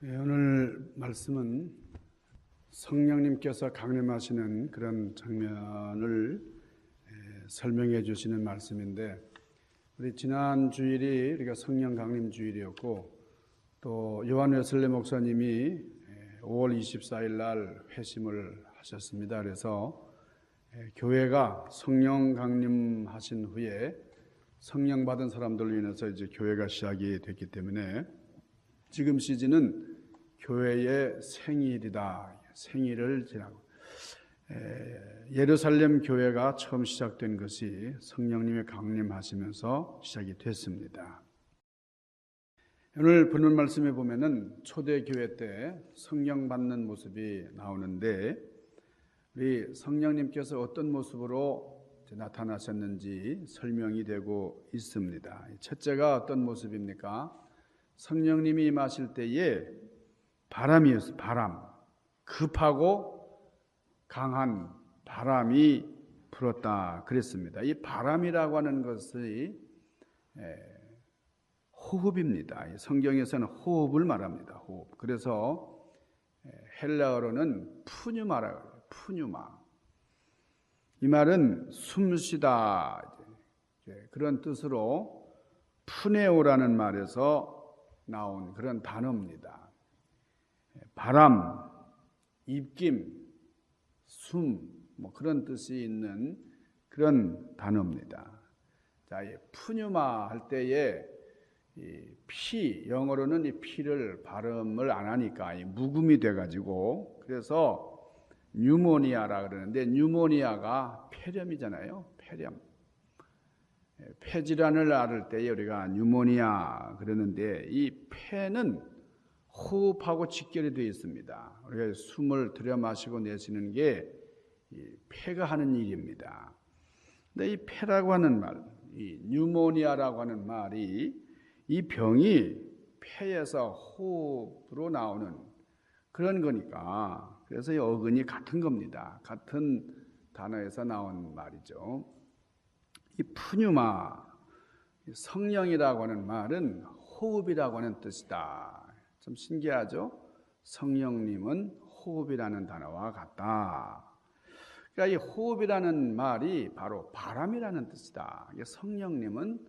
오늘 말씀은 성령님께서 강림하시는 그런 장면을 설명해 주시는 말씀인데, 우리 지난 주일이 우리가 성령 강림 주일이었고, 또 요한 웨슬리 목사님이 5월 24일 날 회심을 하셨습니다. 그래서 교회가 성령 강림하신 후에 성령 받은 사람들로 인해서 이제 교회가 시작이 됐기 때문에 지금 시즌은 교회의 생일이다. 생일을 지나고 예루살렘 교회가 처음 시작된 것이 성령님의 강림하시면서 시작이 됐습니다. 오늘 본문 말씀에 보면은 초대교회 때 성령 받는 모습이 나오는데, 우리 성령님께서 어떤 모습으로 나타나셨는지 설명이 되고 있습니다. 첫째가 어떤 모습입니까? 성령님이 임하실 때에 바람이었어요. 바람. 급하고 강한 바람이 불었다 그랬습니다. 이 바람이라고 하는 것이 호흡입니다. 성경에서는 호흡을 말합니다. 호흡. 그래서 헬라어로는 푸뉴마라고 해요. 푸뉴마. 이 말은 숨쉬다, 그런 뜻으로 푸네오라는 말에서 나온 그런 단어입니다. 바람, 입김, 숨, 그런 뜻이 있는 그런 단어입니다. 자, 푸뉴마 할 때에 이 피, 영어로는 이 피를 발음을 안 하니까 묵음이 돼가지고, 그래서 뉴모니아라 그러는데, 뉴모니아가 폐렴이잖아요. 폐렴. 폐질환을 앓을 때에 우리가 뉴모니아 그러는데, 이 폐는 호흡하고 직결이 되어 있습니다. 우리가 숨을 들여 마시고 내쉬는 게 폐가 하는 일입니다. 근데 이 폐라고 하는 말, 이 뉴모니아라고 하는 말이 이 병이 폐에서 호흡으로 나오는 그런 거니까, 그래서 이 어근이 같은 겁니다. 같은 단어에서 나온 말이죠. 이 푸뉴마, 성령이라고 하는 말은 호흡이라고 하는 뜻이다. 좀 신기하죠? 성령님은 호흡이라는 단어와 같다. 그러니까 이 호흡이라는 말이 바로 바람이라는 뜻이다. 성령님은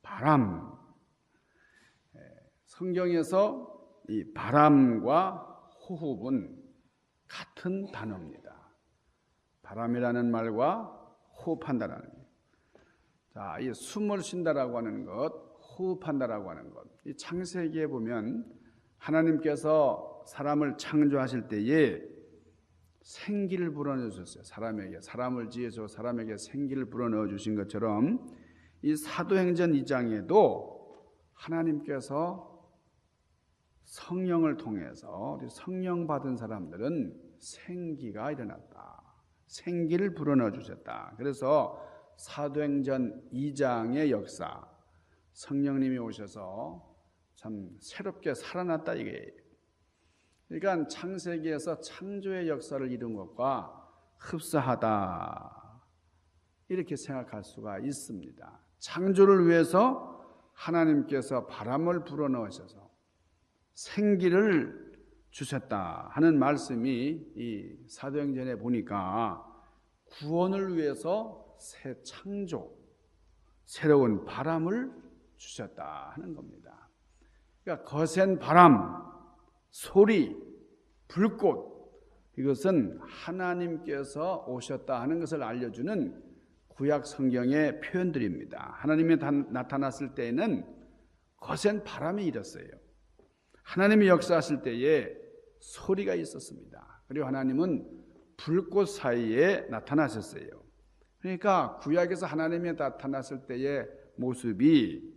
바람. 성경에서 이 바람과 호흡은 같은 단어입니다. 바람이라는 말과 호흡한다라는 것. 자, 이 숨을 쉰다라고 하는 것, 호흡한다라고 하는 것. 이 창세기에 보면 하나님께서 사람을 창조하실 때에 생기를 불어넣어 주셨어요. 사람을 지어서 사람에게 생기를 불어넣어 주신 것처럼, 이 사도행전 2장에도 하나님께서 성령을 통해서 성령 받은 사람들은 생기가 일어났다. 생기를 불어넣어 주셨다. 그래서 사도행전 2장의 역사, 성령님이 오셔서 참 새롭게 살아났다 이게. 그러니까 창세기에서 창조의 역사를 이룬 것과 흡사하다 이렇게 생각할 수가 있습니다. 창조를 위해서 하나님께서 바람을 불어넣으셔서 생기를 주셨다 하는 말씀이 이 사도행전에 보니까 구원을 위해서 새 창조, 새로운 바람을 주셨다 하는 겁니다. 그러니까 거센 바람, 소리, 불꽃, 이것은 하나님께서 오셨다 하는 것을 알려주는 구약 성경의 표현들입니다. 하나님이 나타났을 때에는 거센 바람이 일었어요. 하나님이 역사하실 때에 소리가 있었습니다. 그리고 하나님은 불꽃 사이에 나타나셨어요. 그러니까 구약에서 하나님이 나타났을 때의 모습이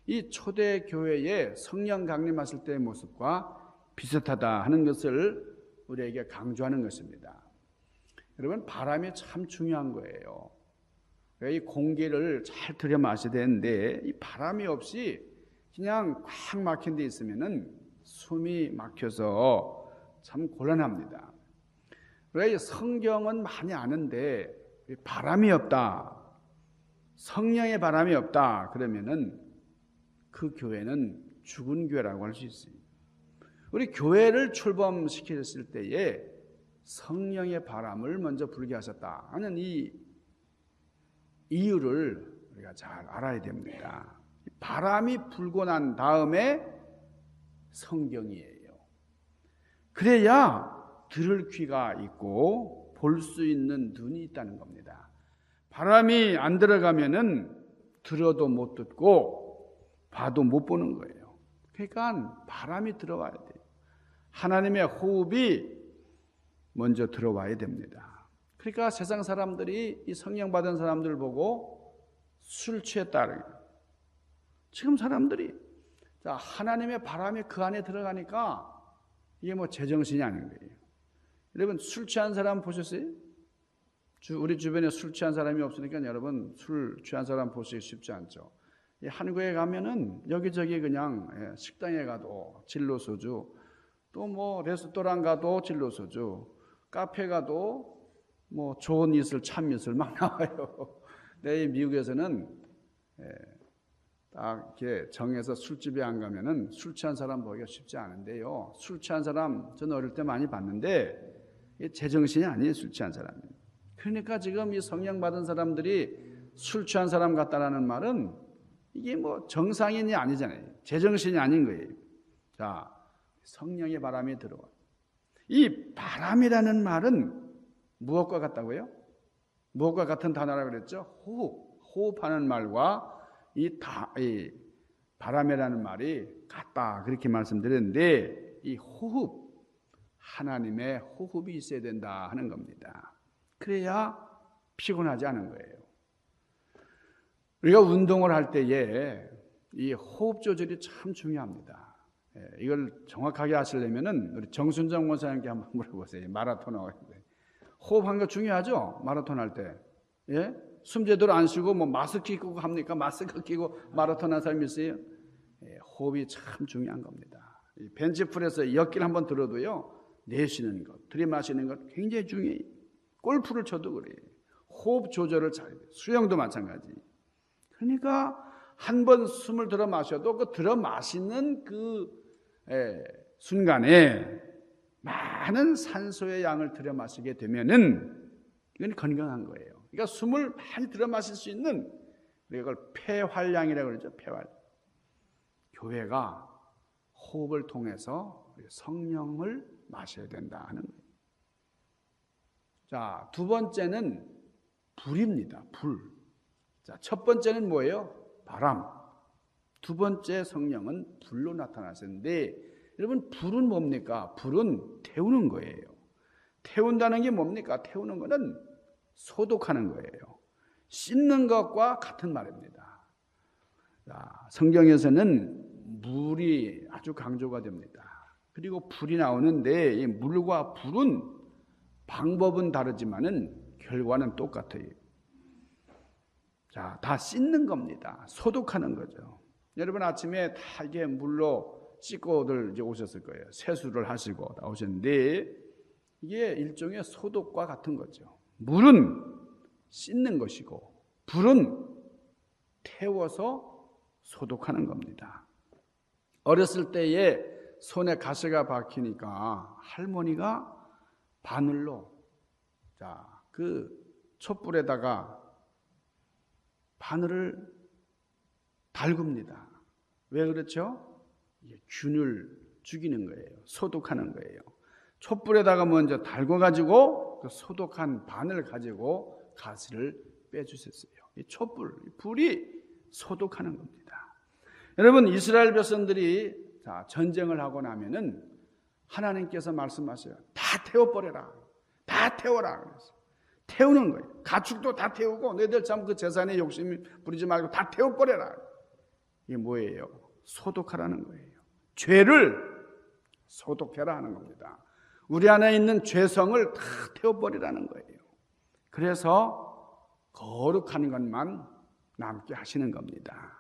이 초대교회에 성령 강림하실 때의 모습과 비슷하다 하는 것을 우리에게 강조하는 것입니다. 여러분, 바람이 참 중요한 거예요. 이 공기를 잘 들여 마셔야 되는데, 이 바람이 없이 그냥 꽉 막힌 데 있으면은 숨이 막혀서 참 곤란합니다. 왜 성경은 많이 아는데 바람이 없다, 성령의 바람이 없다 그러면은 그 교회는 죽은 교회라고 할 수 있습니다. 우리 교회를 출범시켰을 때에 성령의 바람을 먼저 불게 하셨다 하는 이 이유를 우리가 잘 알아야 됩니다. 바람이 불고 난 다음에 성경이에요. 그래야 들을 귀가 있고 볼 수 있는 눈이 있다는 겁니다. 바람이 안 들어가면은 들어도 못 듣고 봐도 못 보는 거예요. 그러니까 바람이 들어와야 돼요. 하나님의 호흡이 먼저 들어와야 됩니다. 그러니까 세상 사람들이 이 성령 받은 사람들 보고 술 취했다. 지금 사람들이 하나님의 바람이 그 안에 들어가니까 이게 뭐 제정신이 아닌 거예요. 여러분 술 취한 사람 보셨어요? 우리 주변에 술 취한 사람이 없으니까 여러분 술 취한 사람 보시기 쉽지 않죠. 한국에 가면은 여기저기 그냥 식당에 가도 진로 소주, 또 뭐 레스토랑 가도 진로 소주, 카페 가도 뭐 좋은 이슬 참이슬 막 나와요. 네, 미국에서는 딱 이렇게 정해서 술집에 안 가면은 술 취한 사람 보기가 쉽지 않은데요. 술 취한 사람 저는 어릴 때 많이 봤는데 제정신이 아니에요. 술 취한 사람이. 그러니까 지금 이 성령 받은 사람들이 술 취한 사람 같다라는 말은 이게 뭐 정상인이 아니잖아요. 제정신이 아닌 거예요. 자, 성령의 바람이 들어와. 이 바람이라는 말은 무엇과 같다고요? 무엇과 같은 단어라고 그랬죠? 호흡하는 말과 이 바람이라는 말이 같다 그렇게 말씀드렸는데 이 호흡, 하나님의 호흡이 있어야 된다 하는 겁니다. 그래야 피곤하지 않은 거예요. 우리가 운동을 할 때에 이 호흡 조절이 참 중요합니다. 이걸 정확하게 하시려면은 우리 정순정 원사님께 한번 물어보세요. 마라톤 할 때 호흡하는 거 중요하죠? 마라톤 할 때. 예? 숨 제대로 안 쉬고 뭐 마스크 끼고 합니까? 마스크 끼고 마라톤 한 사람이 있어요? 호흡이 참 중요한 겁니다. 벤치프레스 역기를 한번 들어도요. 내쉬는 것, 들이마시는 것 굉장히 중요해요. 골프를 쳐도 그래요. 호흡 조절을 잘해야 돼요. 수영도 마찬가지. 그러니까 한 번 숨을 들어 마셔도 그 들어 마시는 그 순간에 많은 산소의 양을 들여 마시게 되면은 이건 건강한 거예요. 그러니까 숨을 많이 들어 마실 수 있는 우리가 그걸 폐활량이라고 그러죠. 폐활량. 교회가 호흡을 통해서 성령을 마셔야 된다 하는 거예요. 자, 두 번째는 불입니다. 불. 자, 첫 번째는 뭐예요? 바람. 두 번째 성령은 불로 나타나셨는데 여러분 불은 뭡니까? 불은 태우는 거예요. 태운다는 게 뭡니까? 태우는 거는 소독하는 거예요. 씻는 것과 같은 말입니다. 자, 성경에서는 물이 아주 강조가 됩니다. 그리고 불이 나오는데 이 물과 불은 방법은 다르지만은 결과는 똑같아요. 자, 다 씻는 겁니다. 소독하는 거죠. 여러분 아침에 다 이게 물로 씻고들 이제 오셨을 거예요. 세수를 하시고 나오셨는데 이게 일종의 소독과 같은 거죠. 물은 씻는 것이고 불은 태워서 소독하는 겁니다. 어렸을 때에 손에 가시가 박히니까 할머니가 바늘로 그 촛불에다가 바늘을 달굽니다. 왜 그렇죠? 균을 죽이는 거예요. 소독하는 거예요. 촛불에다가 먼저 달궈가지고 그 소독한 바늘을 가지고 가시를 빼주셨어요. 이 촛불, 불이 소독하는 겁니다. 여러분 이스라엘 백성들이 전쟁을 하고 나면은 하나님께서 말씀하셔요. 다 태워버려라. 다 태워라. 그래서 태우는 거예요. 가축도 다 태우고 너희들 참 그 재산에 욕심 부리지 말고 다 태워버려라. 이게 뭐예요? 소독하라는 거예요. 죄를 소독해라 하는 겁니다. 우리 안에 있는 죄성을 다 태워버리라는 거예요. 그래서 거룩한 것만 남게 하시는 겁니다.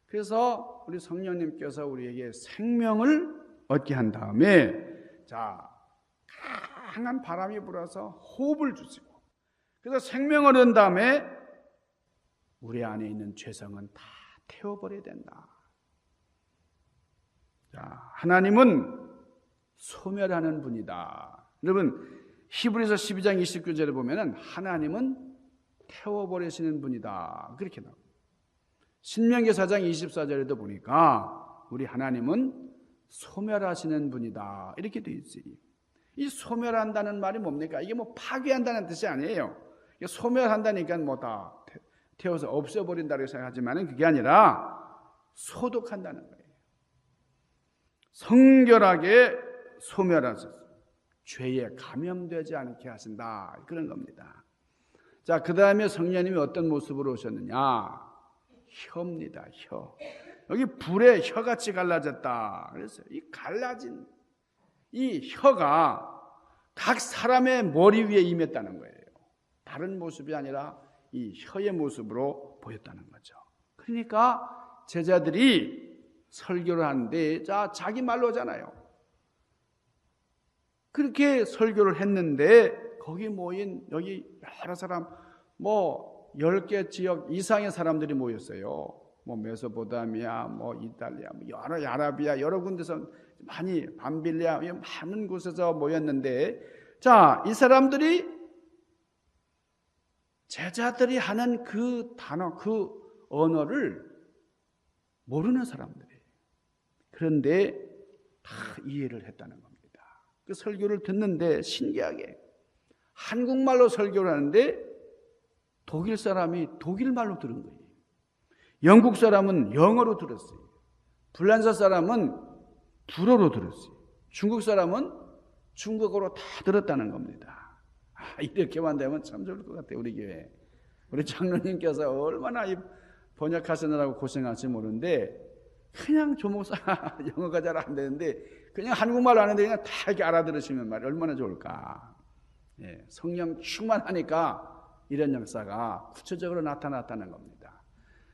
그래서 우리 성령님께서 우리에게 생명을 얻게 한 다음에 강한 바람이 불어서 호흡을 주시고 그래서 생명을 얻은 다음에 우리 안에 있는 죄성은 다 태워버려야 된다. 자, 하나님은 소멸하는 분이다. 여러분 히브리서 12장 29절에 보면은 하나님은 태워버리시는 분이다. 그렇게 나와요. 신명기 4장 24절에도 보니까 우리 하나님은 소멸하시는 분이다. 이렇게 되어 있어요. 이 소멸한다는 말이 뭡니까? 이게 뭐 파괴한다는 뜻이 아니에요. 소멸한다니까 뭐 다 태워서 없애버린다고 생각하지만 그게 아니라 소독한다는 거예요. 성결하게 소멸하셔서 죄에 감염되지 않게 하신다. 그런 겁니다. 자, 그 다음에 성령님이 어떤 모습으로 오셨느냐? 혀입니다. 혀. 여기 불에 혀같이 갈라졌다. 그래서 이 갈라진 이 혀가 각 사람의 머리 위에 임했다는 거예요. 다른 모습이 아니라 이 혀의 모습으로 보였다는 거죠. 그러니까 제자들이 설교를 하는데 자기 말로잖아요. 그렇게 설교를 했는데 거기 모인 여기 여러 사람 10개 지역 이상의 사람들이 모였어요. 메소포타미아, 이탈리아, 여러 아라비아 여러 군데서 많이 밤빌리아 많은 곳에서 모였는데 이 사람들이 제자들이 하는 그 단어, 그 언어를 모르는 사람들이에요. 그런데 다 이해를 했다는 겁니다. 그 설교를 듣는데 신기하게 한국말로 설교를 하는데 독일 사람이 독일말로 들은 거예요. 영국 사람은 영어로 들었어요. 불란서 사람은 불어로 들었어요. 중국 사람은 중국어로 다 들었다는 겁니다. 이렇게만 되면 참 좋을 것 같아요. 우리 교회 우리 장로님께서 얼마나 번역하시느라고 고생하실지 모르는데 그냥 조목사 영어가 잘 안 되는데 그냥 한국말 아는데 그냥 다 이렇게 알아들으시면 말이 얼마나 좋을까. 성령 충만하니까 이런 역사가 구체적으로 나타났다는 겁니다.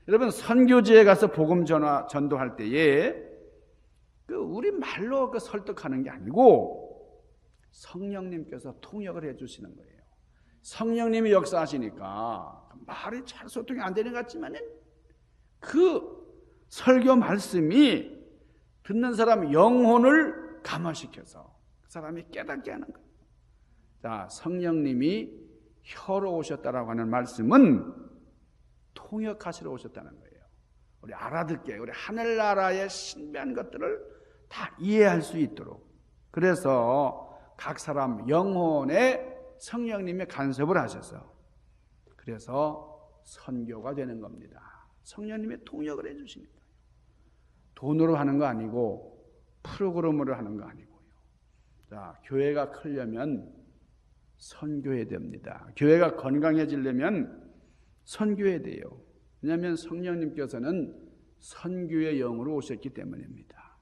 여러분 선교지에 가서 복음 전도할 때에 우리 말로 설득하는 게 아니고 성령님께서 통역을 해주시는 거예요. 성령님이 역사하시니까 말이 잘 소통이 안 되는 것 같지만 그 설교 말씀이 듣는 사람 영혼을 감화시켜서 그 사람이 깨닫게 하는 거예요. 자, 성령님이 혀로 오셨다라고 하는 말씀은 통역하시러 오셨다는 거예요. 우리 알아듣게, 우리 하늘나라의 신비한 것들을 다 이해할 수 있도록. 그래서 각 사람 영혼에 성령님이 간섭을 하셔서 그래서 선교가 되는 겁니다. 성령님이 통역을 해주시는 거예요. 돈으로 하는 거 아니고 프로그램으로 하는 거 아니고요. 자, 교회가 크려면 선교해야 됩니다. 교회가 건강해지려면 선교해야 돼요. 왜냐하면 성령님께서는 선교의 영으로 오셨기 때문입니다.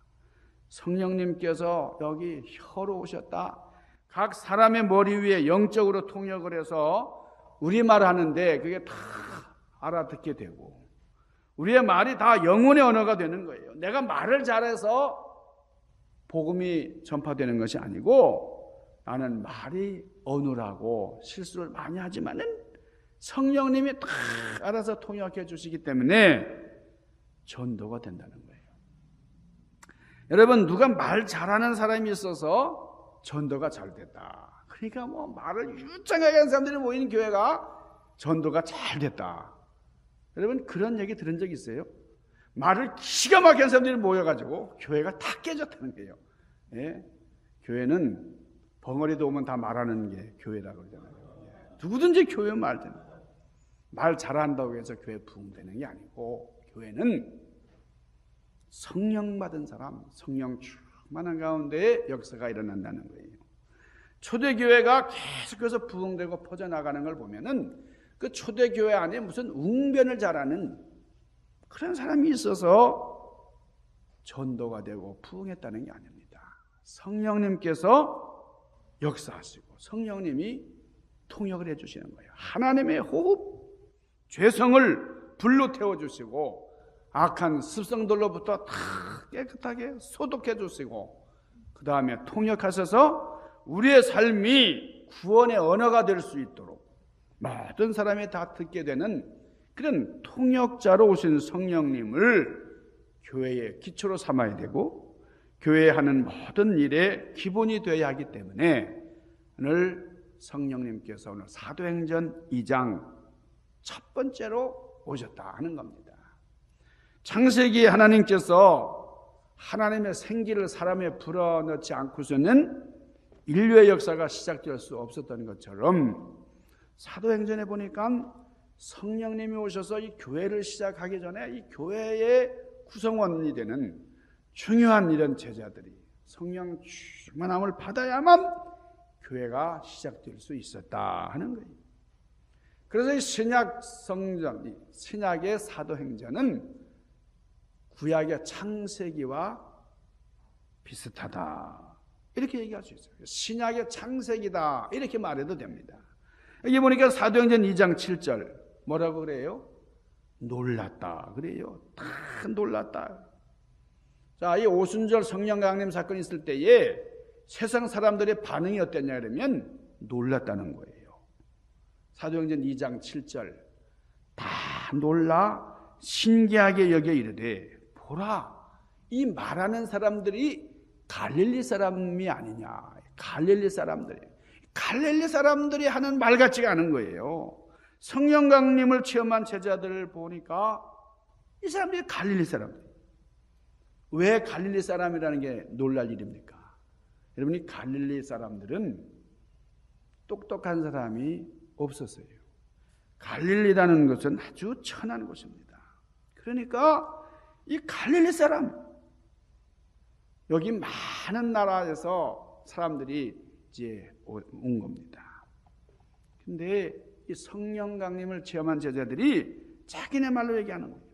성령님께서 여기 혀로 오셨다. 각 사람의 머리 위에 영적으로 통역을 해서 우리말 하는데 그게 다 알아듣게 되고 우리의 말이 다 영혼의 언어가 되는 거예요. 내가 말을 잘해서 복음이 전파되는 것이 아니고 나는 말이 어눌하고 실수를 많이 하지만은 성령님이 다 알아서 통역해 주시기 때문에 전도가 된다는 거예요. 여러분 누가 말 잘하는 사람이 있어서 전도가 잘 됐다. 그러니까 말을 유창하게 하는 사람들이 모이는 교회가 전도가 잘 됐다. 여러분 그런 얘기 들은 적 있어요? 말을 기가 막힌 사람들이 모여가지고 교회가 다 깨졌다는 거예요. 예? 교회는 벙어리도 오면 다 말하는 게 교회라고 그러잖아요. 누구든지 교회 말든 말 잘한다고 해서 교회 부흥되는 게 아니고 교회는 성령 받은 사람, 성령 충만한 가운데에 역사가 일어난다는 거예요. 초대교회가 계속해서 부흥되고 퍼져나가는 걸 보면은 그 초대교회 안에 무슨 웅변을 잘하는 그런 사람이 있어서 전도가 되고 부흥했다는 게 아닙니다. 성령님께서 역사하시고 성령님이 통역을 해주시는 거예요. 하나님의 호흡, 죄성을 불로 태워주시고 악한 습성들로부터 다 깨끗하게 소독해 주시고 그 다음에 통역하셔서 우리의 삶이 구원의 언어가 될 수 있도록 모든 사람이 다 듣게 되는 그런 통역자로 오신 성령님을 교회의 기초로 삼아야 되고 교회 하는 모든 일의 기본이 되어야 하기 때문에 오늘 성령님께서 오늘 사도행전 2장 첫 번째로 오셨다 하는 겁니다. 창세기에 하나님께서 하나님의 생기를 사람에 불어넣지 않고서는 인류의 역사가 시작될 수 없었던 것처럼 사도행전에 보니까 성령님이 오셔서 이 교회를 시작하기 전에 이 교회의 구성원이 되는 중요한 이런 제자들이 성령 충만함을 받아야만 교회가 시작될 수 있었다 하는 거예요. 그래서 이 신약 성전, 신약의 사도행전은 구약의 창세기와 비슷하다 이렇게 얘기할 수 있어요. 신약의 창세기다 이렇게 말해도 됩니다. 여기 보니까 사도행전 2장 7절 뭐라고 그래요? 놀랐다 그래요. 다 놀랐다. 자, 이 오순절 성령 강림 사건이 있을 때에 세상 사람들의 반응이 어땠냐 그러면 놀랐다는 거예요. 사도행전 2장 7절 다 놀라 신기하게 여겨 이르되 보라 이 말하는 사람들이 갈릴리 사람이 아니냐. 갈릴리 사람들이 하는 말 같지가 않은 거예요. 성령 강림을 체험한 제자들을 보니까 이 사람들이 갈릴리 사람들. 왜 갈릴리 사람이라는 게 놀랄 일입니까? 여러분이 갈릴리 사람들은 똑똑한 사람이 없었어요. 갈릴리라는 것은 아주 천한 곳입니다. 그러니까 이 갈릴리 사람 여기 많은 나라에서 사람들이 이제 온 겁니다. 근데 이 성령 강림을 체험한 제자들이 자기네 말로 얘기하는 거예요.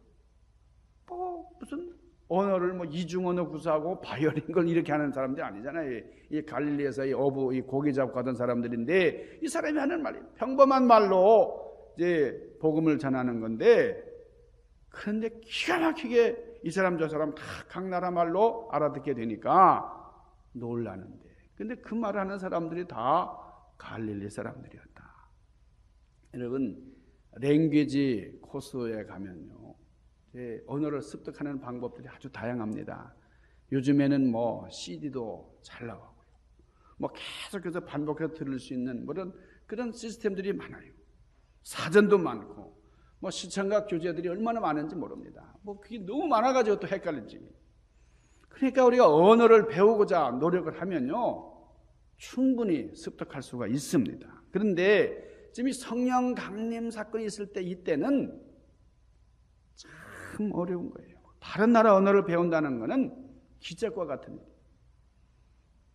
뭐 무슨 언어를 뭐 이중 언어 구사하고 바이올린 걸 이렇게 하는 사람들이 아니잖아요. 이 갈릴리에서 이 어부 이 고기 잡고 하던 사람들인데 이 사람이 하는 말이 평범한 말로 이제 복음을 전하는 건데 그런데 기가 막히게 이 사람 저 사람 다 각 나라 말로 알아듣게 되니까 놀라는데 근데 그 말하는 사람들이 다 갈릴리 사람들이었다. 여러분 랭귀지 코스에 가면요 언어를 습득하는 방법들이 아주 다양합니다. 요즘에는 뭐 CD도 잘 나오고요. 뭐 계속해서 반복해서 들을 수 있는 그런 시스템들이 많아요. 사전도 많고 뭐 시청각 교재들이 얼마나 많은지 모릅니다. 뭐 그게 너무 많아가지고 또 헷갈리지. 그러니까 우리가 언어를 배우고자 노력을 하면요 충분히 습득할 수가 있습니다. 그런데 지금 이 성령 강림 사건이 있을 때 이때는 참 어려운 거예요. 다른 나라 언어를 배운다는 것은 기적과 같은 일이에요.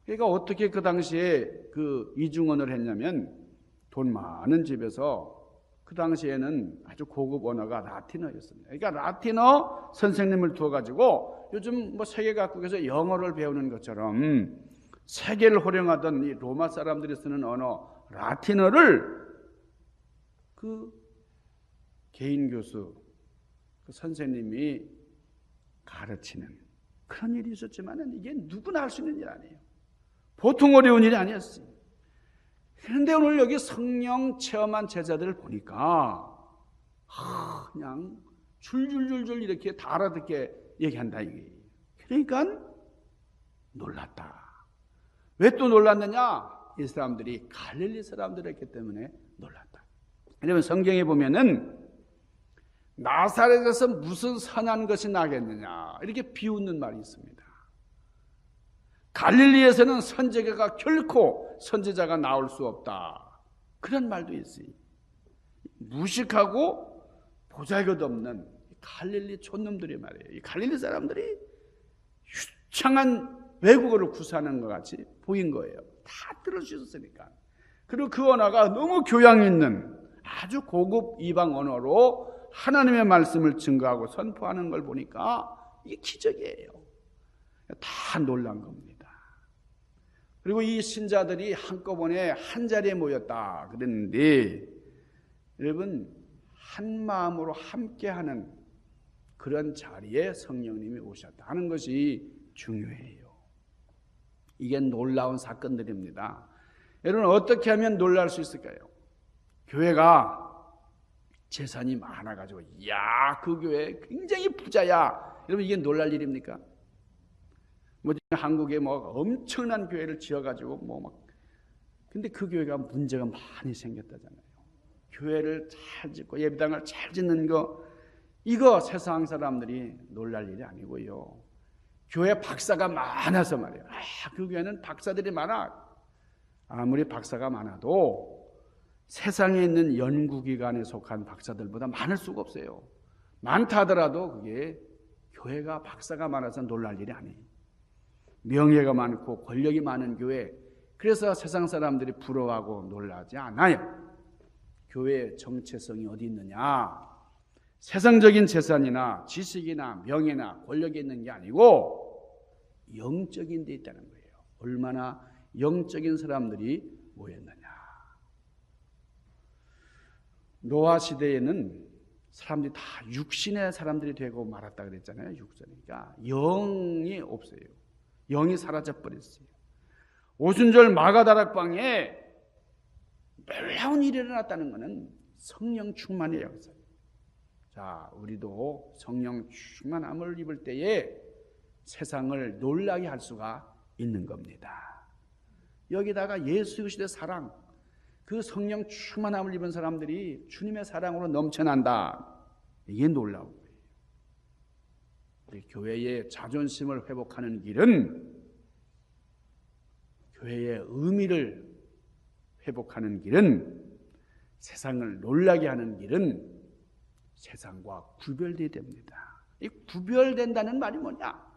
그러니까 어떻게 그 당시에 그 이중 언어를 했냐면 돈 많은 집에서 그 당시에는 아주 고급 언어가 라틴어였습니다. 그러니까 라틴어 선생님을 두어가지고 요즘 뭐 세계 각국에서 영어를 배우는 것처럼 세계를 호령하던 이 로마 사람들이 쓰는 언어 라틴어를 그 개인 교수 그 선생님이 가르치는 그런 일이 있었지만 이게 누구나 할 수 있는 일 아니에요. 보통 어려운 일이 아니었어요. 그런데 오늘 여기 성령 체험한 제자들을 보니까 그냥 줄줄줄줄 이렇게 다 알아듣게 얘기한다 이게. 그러니까 놀랐다. 왜 또 놀랐느냐? 이 사람들이 갈릴리 사람들이었기 때문에 놀랐다. 왜냐하면 성경에 보면은 나사렛에서 무슨 선한 것이 나겠느냐 이렇게 비웃는 말이 있습니다. 갈릴리에서는 선지자가 결코 선지자가 나올 수 없다. 그런 말도 있어요. 무식하고 보잘것없는 갈릴리 촌놈들이 말이에요. 이 갈릴리 사람들이 유창한 외국어를 구사하는 것 같이 보인 거예요. 다 들을 수 있었으니까. 그리고 그 언어가 너무 교양 있는 아주 고급 이방 언어로 하나님의 말씀을 증거하고 선포하는 걸 보니까 이게 기적이에요. 다 놀란 겁니다. 그리고 이 신자들이 한꺼번에 한 자리에 모였다 그랬는데 여러분 한 마음으로 함께하는 그런 자리에 성령님이 오셨다 하는 것이 중요해요. 이게 놀라운 사건들입니다. 여러분 어떻게 하면 놀랄 수 있을까요? 교회가 재산이 많아가지고 이야 그 교회 굉장히 부자야. 여러분 이게 놀랄 일입니까? 뭐 한국에 뭐 엄청난 교회를 지어가지고 근데 그 교회가 문제가 많이 생겼다잖아요. 교회를 잘 짓고 예배당을 잘 짓는 거, 이거 세상 사람들이 놀랄 일이 아니고요. 교회 박사가 많아서 말이에요. 그 교회는 박사들이 많아. 아무리 박사가 많아도 세상에 있는 연구기관에 속한 박사들보다 많을 수가 없어요. 많다 하더라도 그게 교회가 박사가 많아서 놀랄 일이 아니에요. 명예가 많고 권력이 많은 교회, 그래서 세상 사람들이 부러워하고 놀라지 않아요. 교회의 정체성이 어디 있느냐? 세상적인 재산이나 지식이나 명예나 권력이 있는 게 아니고 영적인 데 있다는 거예요. 얼마나 영적인 사람들이 모였느냐. 노아 시대에는 사람들이 다 육신의 사람들이 되고 말았다 그랬잖아요. 육신이니까 영이 없어요. 영이 사라져 버렸어요. 오순절 마가다락방에 놀라운 일이 일어났다는 것은 성령 충만의 역사. 자, 우리도 성령 충만함을 입을 때에 세상을 놀라게 할 수가 있는 겁니다. 여기다가 예수 그리스도의 사랑, 그 성령 충만함을 입은 사람들이 주님의 사랑으로 넘쳐난다. 이게 놀라운 거예요. 우리 교회의 자존심을 회복하는 길은, 교회의 의미를 회복하는 길은, 세상을 놀라게 하는 길은 세상과 구별되어야 됩니다. 이 구별된다는 말이 뭐냐?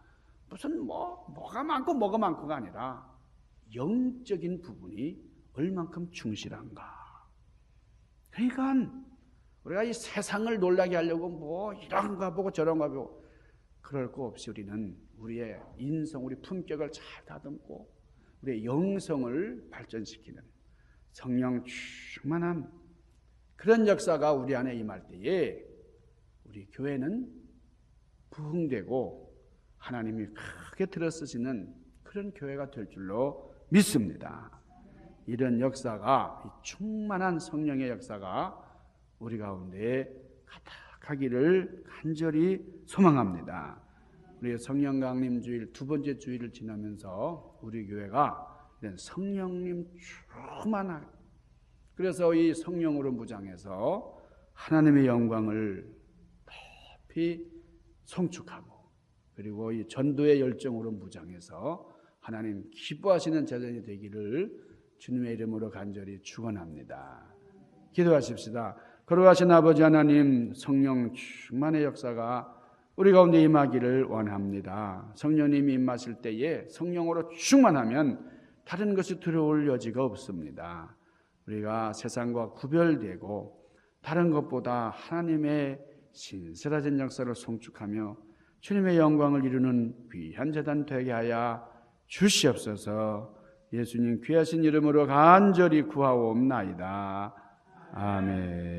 무슨 뭐가 많고 뭐가 많고가 아니라 영적인 부분이 얼만큼 충실한가. 그러니까 우리가 이 세상을 놀라게 하려고 이런가 보고 저런가 보고 그럴 거 없이 우리는 우리의 인성, 우리 품격을 잘 다듬고 우리의 영성을 발전시키는 성령 충만한 그런 역사가 우리 안에 임할 때에 우리 교회는 부흥되고 하나님이 크게 들어쓰시는 그런 교회가 될 줄로 믿습니다. 이런 역사가, 충만한 성령의 역사가 우리 가운데 가득하기를 간절히 소망합니다. 우리 성령 강림 주일 두 번째 주일을 지나면서 우리 교회가 이런 성령님 충만하게, 그래서 이 성령으로 무장해서 하나님의 영광을 높이 송축하고, 그리고 이 전도의 열정으로 무장해서 하나님 기뻐하시는 제자들이 되기를 주님의 이름으로 간절히 축원합니다. 기도하십시다. 거룩하신 아버지 하나님, 성령 충만의 역사가 우리 가운데 임하기를 원합니다. 성령님이 임하실 때에 성령으로 충만하면 다른 것이 들어올 여지가 없습니다. 우리가 세상과 구별되고 다른 것보다 하나님의 신실하신 역사를 송축하며 주님의 영광을 이루는 귀한 제단 되게 하여 주시옵소서. 예수님 귀하신 이름으로 간절히 구하옵나이다. 아멘.